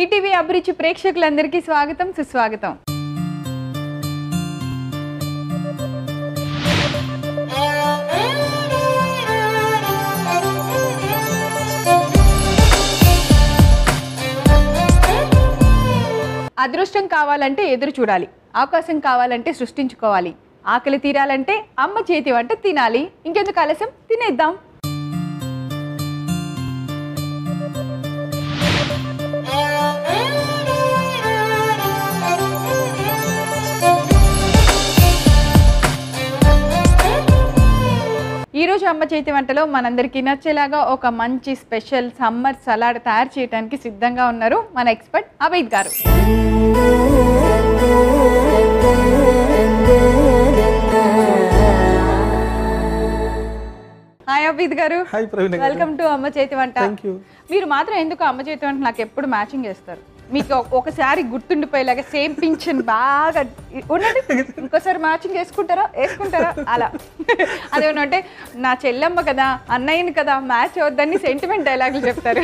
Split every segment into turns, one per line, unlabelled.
ETV అభిరుచి ప్రేక్షకులందరికీ స్వాగతం సుస్వాగతం. అదృష్టం కావాలంటే ఎదురు చూడాలి, అవకాశం కావాలంటే సృష్టించుకోవాలి, ఆకలి తీరాలంటే అమ్మ చేతి వంట తినాలి. ఇంకెందుకు ఆలస్యం, తినేద్దాం. ఈరోజు అమ్మ చేతి వంటలో మనందరికీ నచ్చేలాగా ఒక మంచి స్పెషల్ సమ్మర్ సలాడ్ తయారు చేయడానికి సిద్ధంగా ఉన్నారు మన ఎక్స్పర్ట్ అబీద్ గారు. హాయ్ అబీద్ గారు. వెల్కమ్ టు అమ్మ చేతి వంట. మీరు మాత్రం ఎందుకు అమ్మ చేతి వంట నాకు ఎప్పుడు మ్యాచింగ్ చేస్తారు. మీకు ఒకసారి గుర్తుండిపోయేలాగా సేమ్ పింఛన్ బాగా ఉన్నది, ఇంకోసారి మ్యాచింగ్ వేసుకుంటారా అలా. అదేమంటే నా చెల్లెమ్మ కదా, అన్నయ్యని కదా, మ్యాచ్ అవద్దని సెంటిమెంట్ డైలాగులు చెప్తారు.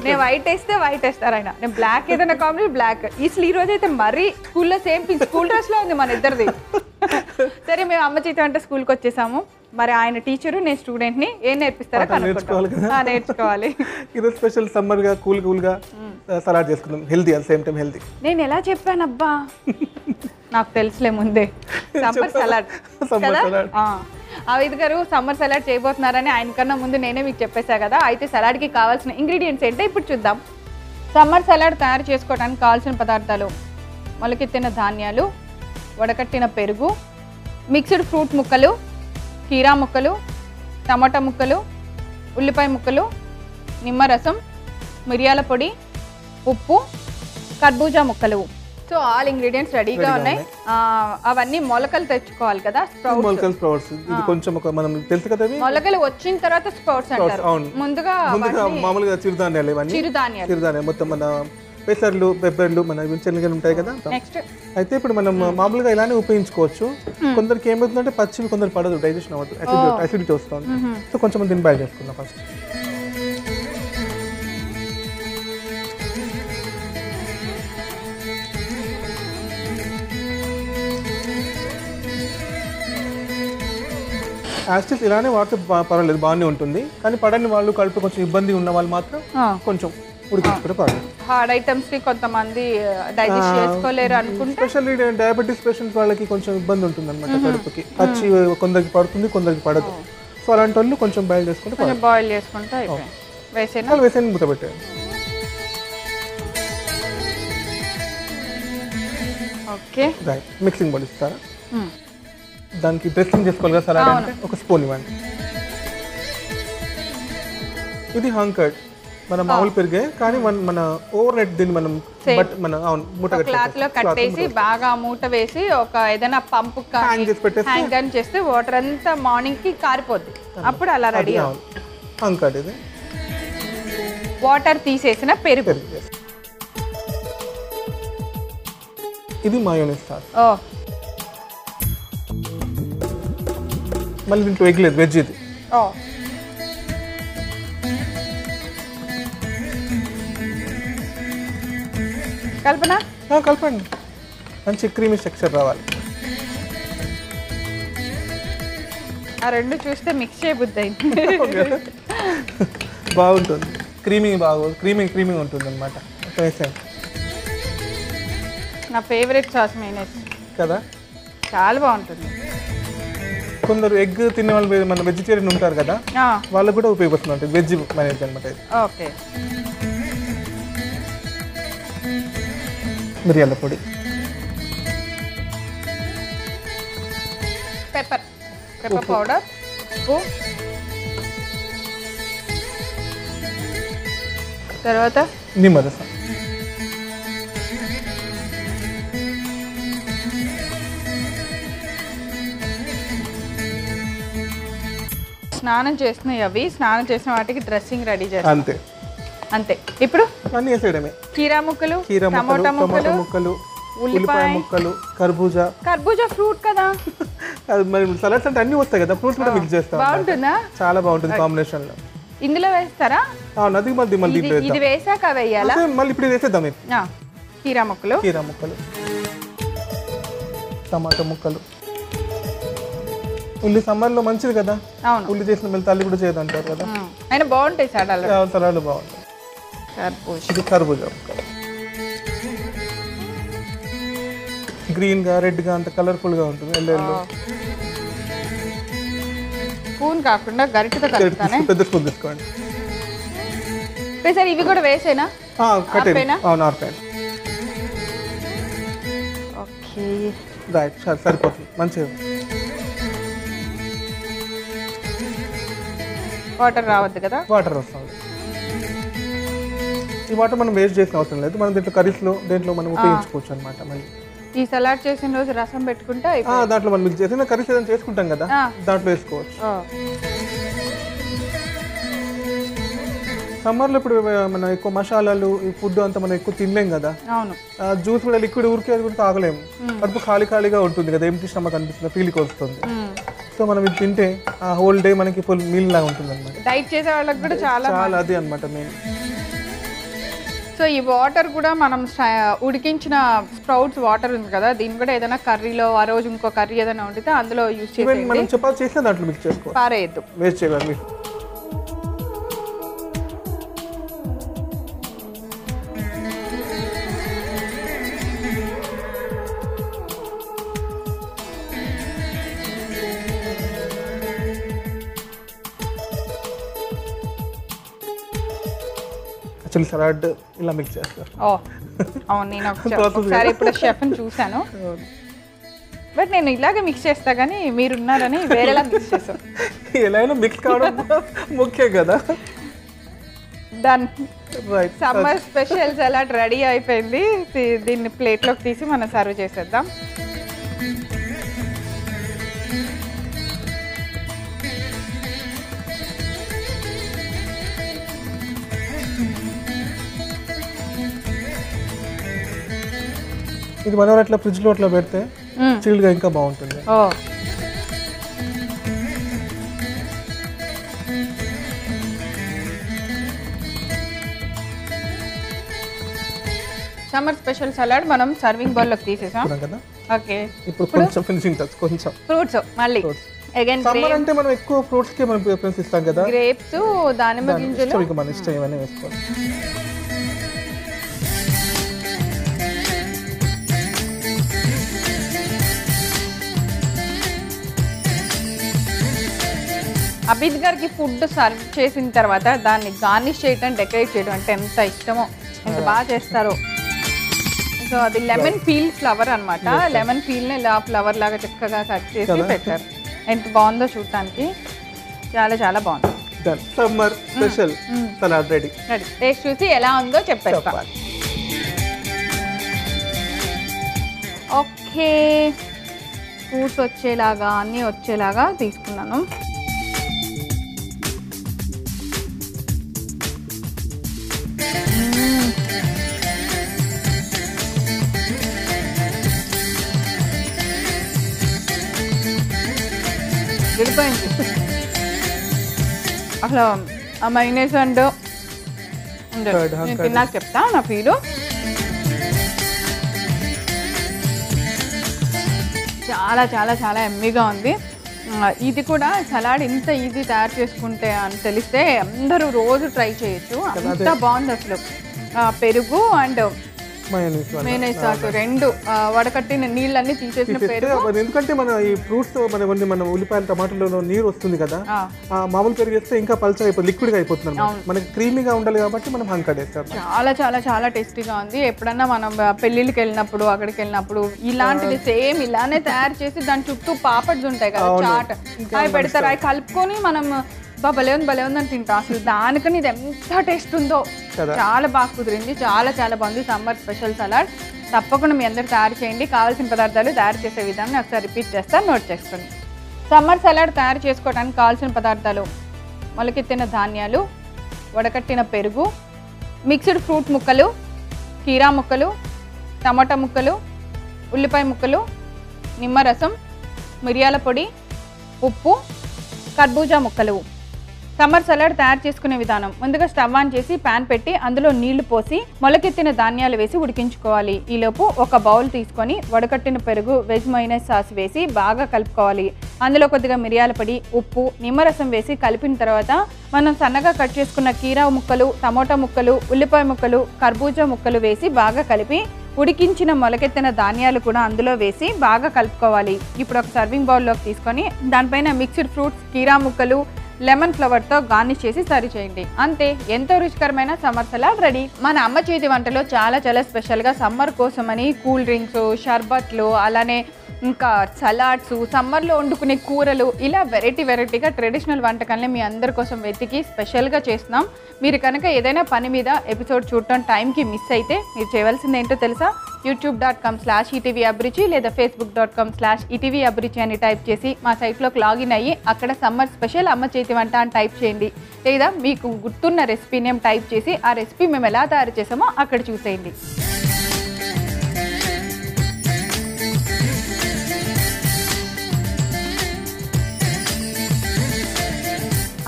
నేను వైట్ వేస్తే వైట్ వేస్తారు ఆయన, నేను బ్లాక్ ఏదైనా కాంబినేషన్ బ్లాక్. ఈ రోజు అయితే మరీ స్కూల్లో సేమ్ పింఛన్ స్కూల్ డ్రెస్ లో ఉంది మన ఇద్దరిది. సరే, మేము అమ్మ చేతి వంట స్కూల్కి వచ్చేసాము. మరి ఆయన టీచరు, నేను స్టూడెంట్ ని, ఏం నేర్పిస్తారో నేర్చుకోవాలి.
ఈరోజు స్పెషల్ సమ్మర్ గా కూల్ గా సలాడ్ చేసుకుందాం. Healthy at same time healthy.
నేను ఎలా చెప్పాను అబ్బా, నాకు తెలుసులే ముందే. సమ్మర్ సలాడ్ అబీద్ గారు సమ్మర్ సలాడ్ చేయబోతున్నారని ఆయన కన్నా ముందు నేనే మీకు చెప్పేసా కదా. అయితే సలాడ్కి కావాల్సిన ఇంగ్రీడియంట్స్ ఏంటో ఇప్పుడు చూద్దాం. సమ్మర్ సలాడ్ తయారు చేసుకోవడానికి కావాల్సిన పదార్థాలు: మొలకెత్తిన ధాన్యాలు, వడకట్టిన పెరుగు, మిక్స్డ్ ఫ్రూట్ ముక్కలు, కీరా ముక్కలు, టమాటా ముక్కలు, ఉల్లిపాయ ముక్కలు, నిమ్మరసం, మిరియాల పొడి, ఉప్పు, కర్బూజా ముక్కలు. సో ఆల్ ఇంగ్రీడియంట్స్ రెడీగా ఉన్నాయి. అవన్నీ మొలకలు తెచ్చుకోవాలి కదా,
స్ప్రౌట్స్. ఇది కొంచెం మనం తెలుసు కదా,
మొలకలు వచ్చిన తర్వాత స్ప్రౌట్స్ అంటారు. ముందుగా
మామూలుగా చిరుధాన్యాలు మొత్తం మన పెసర్లు, పెప్పర్లు, మన శనగలు ఉంటాయి కదా. అయితే ఇప్పుడు మనం మామూలుగా ఇలానే ఉపయోగించుకోవచ్చు. కొందరికి ఏమవుతుందంటే పచ్చివి కొందరు పడదు, డైజెషన్ అవ్వదు, అసిడిటీ వస్తుంది. సో కొంచెం దీన్ని బాయిల్ చేసుకుందాం ఫస్ట్. యాస్టిస్ ఇలానే వాడితే పర్వాలేదు, బాగానే ఉంటుంది. కానీ పడని వాళ్ళు, కడుపు కొంచెం ఇబ్బంది ఉన్న వాళ్ళు మాత్రం కొంచెం ఉడికించుకుంటే పర్వాలేదు.
హార్డ్ ఐటమ్స్ ని కొంతమంది డైజెస్ట్ చేసుకోలేరు అనుకుంటే,
స్పెషల్లీ డయాబెటీస్ పేషెంట్స్ వాళ్ళకి కొంచెం ఇబ్బంది ఉంటుంది అనమాట కడుపుకి. పచ్చి కొందరికి పడుతుంది, కొందరికి పడదు. సో అలాంటి వాళ్ళు కొంచెం బాయిల్ చేసుకుంటే వేసేసి మూత పెట్టారు.
ఓకే,
మిక్సింగ్ బౌల్ ఇస్తారా? దానికి డ్రెస్సింగ్ చేసుకోవాలి కదా సలాడ్ అంటే, ఒక స్పూన్ ఇవ్వండి. ఇది హంకర్డ్ మన మామూలు పెరిగే, కానీ మన ఓవర్ నైట్ దీన్ని మనం మూట
కట్టేసి బాగా మూట వేసి ఒక ఏదైనా పంపు హ్యాంగ్ చేస్తే వాటర్ అంతా మార్నింగ్ కి కారిపోద్ది. అప్పుడు అలా రెడీ
హంకర్డ్. ఇది
వాటర్ తీసేసిన పెరుగు.
ఇది మయోనీస్ సాస్. మళ్ళీ దీంట్లో ఎగ్ లేదు, వెజ్. ఇది కలపండి, మంచి క్రీమీ స్ట్రక్చర్ రావాలి.
ఆ రెండు చూస్తే మిక్స్ చేయబుద్ది అయింది.
బాగుంటుంది, క్రీమీ ఉంటుంది అనమాట.
నా ఫేవరెట్ సాస్ మైనస్ కదా, చాలా బాగుంటుంది.
కొందరు ఎగ్ తినే వాళ్ళు, మన వెజిటేరియన్ ఉంటారు కదా, వాళ్ళకు కూడా ఉపయోగపడుతుంది వెజ్ మైనస్ అనమాట.
ఓకే,
మిరియాల పొడి,
పెప్పర్ పౌడర్, ఉప్పు, తర్వాత
నిమ్మరసం.
స్నానం చేస్తున్నాయి అవి. స్నానం చేసిన వాటికి డ్రెస్సింగ్ రెడీ చేస్తాం. అంతే. ఇప్పుడు
అన్ని వేసేయడమే.
కీరా ముక్కలు, టమాటా ముక్కలు, ఉల్లిపాయ ముక్కలు,
కర్బూజా
ఫ్రూట్ కదా.
మరి సలాడ్స్ అంటే అన్ని వస్తాయి కదా, ఫ్రూట్స్ కూడా మిక్స్ చేస్తాం.
బాగుంటుందా?
చాలా బాగుంటుంది కాంబినేషన్ లో.
ఇందులో వేస్తారా?
అది మళ్ళీ
ఇది వేసాక వేయాలా?
మళ్ళీ ఇప్పుడు వేసేద్దాం.
కీరా ముక్కలు,
టమాటా ముక్కలు. ఉల్లి సమ్మర్లో మంచిది కదా. ఉల్లి చేసిన మళ్ళీ తల్లి కూడా చేయదంటారు కదా.
అయినా బాగుంటాయి
సలాడ్లు బాగుంటాయి. ఇది కర్బూజా ముక్కలు, గ్రీన్ గా రెడ్ గా అంత కలర్ఫుల్ గా ఉంటుంది. ఎల్లో
స్పూన్ కాకుండా గరిటెతో కలుపుతానే.
పెద్ద స్పూన్ తీసుకోండి.
సరే ఇవి కూడా వేసేనా? ఓకే
రైట్, సరిపోతుంది. మంచిగా
వాటర్ రావద్దు కదా.
వాటర్ వస్తుంది. ఈ వాటర్ మనం వేస్ట్ చేసిన అవసరం లేదు. మనం దీంట్లో కర్రీస్లో దేంట్లో మనం ఉపయోగించుకోవచ్చు అనమాట. మళ్ళీ
ఈ సలాడ్ చేసిన రోజు రసం పెట్టుకుంటే
దాంట్లో మనం మిక్స్ చేసిన కర్రీస్ ఏదైనా చేసుకుంటాం కదా, దాంట్లో వేసుకోవచ్చు. సమ్మర్లో ఇప్పుడు మనం ఎక్కువ మసాలాలు ఈ ఫుడ్ అంతా మనం ఎక్కువ తినలేం కదా. జ్యూస్ కూడా లిక్విడ్ ఊరికే అది కూడా తాగలేము. కడుపు ఖాళీగా ఉంటుంది కదా, ఎంటీ స్టమక్ అనిపిస్తుంది, ఫీలింగ్ వస్తుంది. సో మనం ఇది తింటే ఆ హోల్ డే మనకి ఫుల్ మీల్ లాగా ఉంటుంది అనమాట.
డైట్ చేసే వాళ్ళకి కూడా చాలా
అది అనమాట మెయిన్.
సో ఈ వాటర్ కూడా మనం ఉడికించిన స్ప్రౌట్స్ వాటర్ ఉంది కదా, దీన్ని కూడా ఏదైనా కర్రీలో ఆ రోజు ఇంకో కర్రీ ఏదైనా ఉంటే అందులో యూజ్ చేసి
మనం చపాతీ చేసిన దాంట్లో మిక్స్ చేసుకోవాలి.
పారేయద్దు,
వేస్ట్ చేయాలి. యాక్చువల్లీ సలాడ్ ఇలా మిక్స్ చేస్తారు.
అవును, నేను ఒకసారి ఇప్పుడు షెఫ్ని చూశాను. బట్ నేను ఇలాగే మిక్స్ చేస్తా, కానీ మీరున్నారని వేరేలా మిక్స్ చేస్తాను.
ఎలా మిక్స్ కావడం ముఖ్యం కదా.
Done. Summer special salad ready అయిపోయింది. దీన్ని ప్లేట్లోకి తీసి మనం సర్వ్ చేసేద్దాం.
ఇది 1 hour అట్లా ఫ్రిడ్జ్ లో అట్లా పెడితే చిల్డ్ గా ఇంకా బాగుంటుంది.
సమ్మర్ స్పెషల్ సలాడ్ మనం సర్వింగ్ బౌల్ లోకి తీసేసాం
కదా.
ఓకే,
ఇప్పుడు కొంచెం ఫినిషింగ్ టచ్, కొంచెం
ఫ్రూట్స్. మళ్ళీ అగైన్
సమ్మర్ అంటే మనం ఎక్కువ ఫ్రూట్స్ కి మనం ప్రిఫరెన్స్ ఇస్తాం కదా.
గ్రేప్స్, దానిమ్మ గింజలు,
ఇక మన ఇష్టం ఏమైనా వేసుకోవాలి.
అభిత్ గారికి ఫుడ్ సర్వ్ చేసిన తర్వాత దాన్ని గార్నిష్ చేయడం, డెకరేట్ చేయడం అంటే ఎంత ఇష్టమో, ఎంత బాగా చేస్తారో. సో అది లెమన్ పీల్ ఫ్లవర్ అనమాట. లెమన్ పీల్ని ఇలా ఫ్లవర్ లాగా చక్కగా కట్ చేసి పెట్టారు. ఎంత బాగుందో చూడటానికి, చాలా చాలా బాగుంది.
Summer special salad ready.
Taste చూసి ఎలా ఉందో చెప్పేస్తా. ఓకే, ఫ్రూట్స్ వచ్చేలాగా అన్నీ వచ్చేలాగా తీసుకున్నాను. విడిపోయింది అసలు ఆ మైనస్ అండ్ తిన్నాక చెప్తా నా ఫీలు. చాలా చాలా చాలా ఎమ్మీగా ఉంది. ఇది కూడా సలాడ్ ఇంత ఈజీ తయారు చేసుకుంటే అని తెలిస్తే అందరూ రోజు ట్రై చేయొచ్చు. అంత బాగుంది అసలు. పెరుగు అండ్ మయోనైస్ సాస్ రెండు వడకట్టిన నీళ్ళన్నీ తీసేసిన పెరుగు.
ఎందుకంటే మన ఈ ఫ్రూట్స్ మన ఉల్లిపాయలు టమాటాలో నీరు వస్తుంది కదా, మామూలు పెరుగు వేస్తే ఇంకా పల్చగా అయిపోతుంది, లిక్విడ్ గా అయిపోతుంది. మనకి క్రీమీగా ఉండాలి కాబట్టి మనం హంకడ్ వేస్తాం.
చాలా చాలా చాలా టేస్టీగా ఉంది. ఎప్పుడన్నా మనం పెళ్లిళ్ళకి వెళ్ళినప్పుడు, అక్కడికి వెళ్ళినప్పుడు ఇలాంటిది సేమ్ ఇలానే తయారు చేసి దాని చుట్టూ పాపడ్స్ ఉంటాయి కదా, చాట్ అవి పెడతారు. అవి కలుపుకొని మనం భలే ఉందని తింటాం. అసలు దానికని ఇది ఎంత టేస్ట్ ఉందో. చాలా బాగా కుదిరింది, చాలా చాలా బాగుంది సమ్మర్ స్పెషల్ సలాడ్. తప్పకుండా మీ అందరు తయారు చేయండి. కావాల్సిన పదార్థాలు తయారు చేసే విధానం ఒకసారి రిపీట్ చేస్తాను, నోట్ చేసుకోండి. సమ్మర్ సలాడ్ తయారు చేసుకోవడానికి కావాల్సిన పదార్థాలు: మొలకెత్తిన ధాన్యాలు, వడకట్టిన పెరుగు, మిక్స్డ్ ఫ్రూట్ ముక్కలు, కీరా ముక్కలు, టమాటా ముక్కలు, ఉల్లిపాయ ముక్కలు, నిమ్మరసం, మిరియాల పొడి, ఉప్పు, కర్బూజా ముక్కలు, సమ్మర్ సలాడ్ తయారు చేసుకునే విధానం. ముందుగా స్టవ్ ఆన్ చేసి ప్యాన్ పెట్టి అందులో నీళ్లు పోసి మొలకెత్తిన ధాన్యాలు వేసి ఉడికించుకోవాలి. ఈలోపు ఒక బౌల్ తీసుకొని వడకట్టిన పెరుగు, వెజ్ మయోనైస్ సాస్ వేసి బాగా కలుపుకోవాలి. అందులో కొద్దిగా మిరియాల పొడి, ఉప్పు, నిమ్మరసం వేసి కలిపిన తర్వాత మనం సన్నగా కట్ చేసుకున్న కీరా ముక్కలు, టమోటా ముక్కలు, ఉల్లిపాయ ముక్కలు, కర్బూజా ముక్కలు వేసి బాగా కలిపి ఉడికించిన మొలకెత్తిన ధాన్యాలు కూడా అందులో వేసి బాగా కలుపుకోవాలి. ఇప్పుడు ఒక సర్వింగ్ బౌల్లోకి తీసుకొని దానిపైన మిక్స్డ్ ఫ్రూట్స్, కీరా ముక్కలు, లెమన్ ఫ్లవర్తో గార్నిష్ చేసి సర్వ్ చేయండి. అంతే, ఎంతో రుచికరమైన సమ్మర్ సలాడ్ రెడీ. మన అమ్మ చేతి వంటలో చాలా స్పెషల్గా సమ్మర్ కోసమని కూల్ డ్రింక్స్, షర్బత్లు, అలానే ఇంకా సలాడ్స్, సమ్మర్లో వండుకునే కూరలు, ఇలా వెరైటీగా ట్రెడిషనల్ వంటకాలని మీ అందరి కోసం వెతికి స్పెషల్గా చేస్తున్నాం. మీరు కనుక ఏదైనా పని మీద ఎపిసోడ్ చూడటం టైంకి మిస్ అయితే మీరు చేయవలసింది ఏంటో తెలుసా? youtube.com/etvabruchi లేదా facebook.com/etvabruchi అని టైప్ చేసి మా సైట్లోకి లాగిన్ అయ్యి అక్కడ సమ్మర్ స్పెషల్ అమ్మ చేతి వంట అని టైప్ చేయండి. లేదా మీకు గుర్తున్న రెసిపీ నేమ్ టైప్ చేసి ఆ రెసిపీ మేము ఎలా తయారు చేసామో అక్కడ చూసేయండి.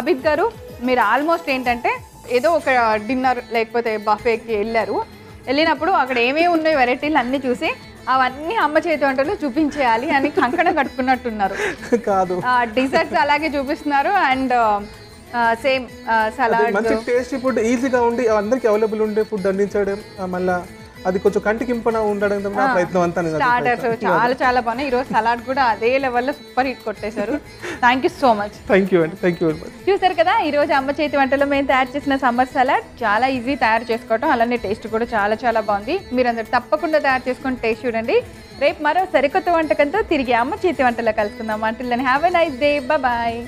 అభిత్ గారు, మీరు ఆల్మోస్ట్ ఏంటంటే ఏదో ఒక డిన్నర్ లేకపోతే బఫేకి వెళ్ళినప్పుడు అక్కడ ఏమేమి ఉన్నాయి వెరైటీలు అన్నీ చూసి అవన్నీ అమ్మ చేతి వంటలు చూపించేయాలి అని కంకణం కట్టుకున్నట్టున్నారు.
కాదు,
డిజర్ట్స్ అలాగే చూపిస్తున్నారు అండ్ సేమ్ సలాడ్,
మంచి టేస్టీ ఫుడ్, ఈజీగా ఉండి అందరికి అవైలబుల్ ఉండే ఫుడ్ అందించడం, మళ్ళీ అది కొంచెం కంటికి ఇంపన ఉండడం నా ప్రయత్నం అంతా.
స్టార్టర్స్ చాలా బాగున్నాయి. ఈరోజు సలాడ్ కూడా అదే లెవెల్లో సూపర్ హిట్ కొట్టేశారు. Thank you so much.
Thank you అండి, థ్యాంక్ యూ వెరీ మచ్.
చూసారు కదా, ఈరోజు అమ్మ చేతి వంటలో మేము తయారు చేసిన సమ్మర్ సలాడ్ చాలా ఈజీ తయారు చేసుకోవటం, అలానే టేస్ట్ కూడా చాలా బాగుంది. మీరందరూ తప్పకుండా తయారు చేసుకొని టేస్ట్ చూడండి. రేపు మరో సరికొత్త వంటకంతో తిరిగి అమ్మ చేతి వంటలో కలుసుకుందాం. Until then have a nice day, bye.